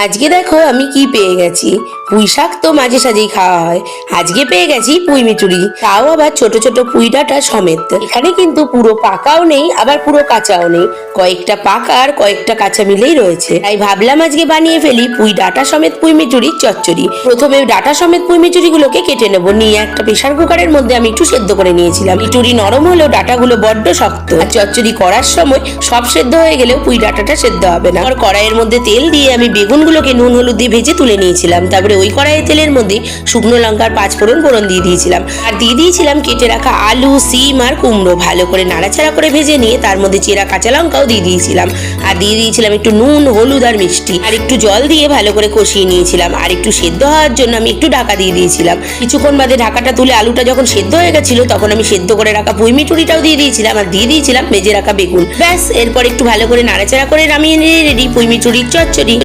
আজকে দেখো আমি কি পেয়ে গেছি। পুঁই শাক তো মাঝে সাঝেই খাওয়া হয়, আজকে পেয়ে গেছি পুঁই মিচুরি, তাও আবার ছোট ছোট পুঁই ডাঁটা সমেত। এখানে কিন্তু পুরো পাকাও নেই আবার পুরো কাঁচাও নেই, কয়েকটা পাকা আর কয়েকটা কাঁচা মিলেই রয়েছে। তাই ভাবলাম আজকে বানিয়ে ফেলি পুঁই ডাঁটা সমেত পুঁই মিচুরির চচ্চড়ি। প্রথমে ডাঁটা সমেত পুঁই মিচুরি গুলোকে কেটে নেবো, নিয়ে একটা প্রেসার কুকারের মধ্যে আমি একটু সেদ্ধ করে নিয়েছিলাম। মিচুরি নরম হলেও ডাঁটাগুলো বড্ড শক্ত, আর চচ্চড়ি করার সময় সব সেদ্ধ হয়ে গেলেও পুঁই ডাঁটাটা সেদ্ধ হবে না। আর কড়াইয়ের মধ্যে তেল দিয়ে আমি বেগুনগুলোকে নুন হলুদ দিয়ে ভেজে তুলে নিয়েছিলাম। তারপরে ওই কড়াইয়ের তেলের মধ্যে শুকনো লঙ্কার 5 ফোড়ন দিয়ে দিয়েছিলাম, আর দিয়ে দিয়েছিলাম কেটে রাখা আলু, সিম আর কুমড়ো। ভালো করে নাড়াচাড়া করে ভেজে নিয়ে তার মধ্যে চেরা কাঁচা লঙ্কাও দিয়ে দিয়েছিলাম, আর দিয়ে দিয়েছিলাম একটু নুন, হলুদ আর মিষ্টি, আর একটু জল দিয়ে ভালো করে কষিয়ে নিয়েছিলাম। আর একটু সেদ্ধ হওয়ার জন্য আমি একটু ঢাকা দিয়ে দিয়েছিলাম। কিছুক্ষণ বাদে ঢাকাটা তুলে আলুটা যখন সেদ্ধ হয়ে গেছিল, তখন আমি সেদ্ধ করে রাখা পুঁই মিচুরিটাও দিয়ে দিয়েছিলাম, আর দিয়ে দিয়েছিলাম ভেজে রাখা বেগুন। ব্যাস, এরপর একটু ভালো করে নাড়াচাড়া করে নামিয়ে নিয়ে রেডি পুঁই মিচুরির চচ্চড়ি।